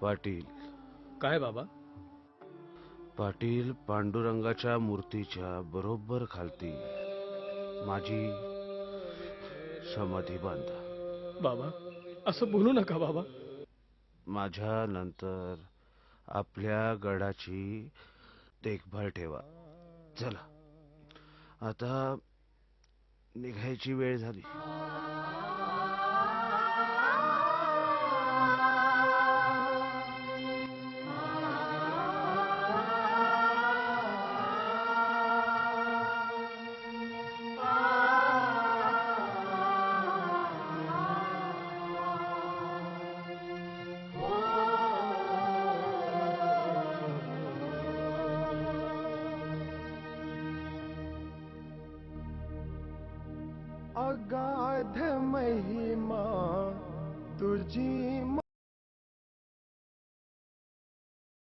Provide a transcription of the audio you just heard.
पाटील काय बाबा? पाटील, पांडुरंगाच्या मूर्तीच्या बरोबर खालती माझी समाधी बांधा. बाबा, असं बोलू नका बाबा. माझ्या नंतर आपल्या गडाची देखभाल ठेवा. चला, आता निघायची वेळ झाली. अगाध महिमा तुझी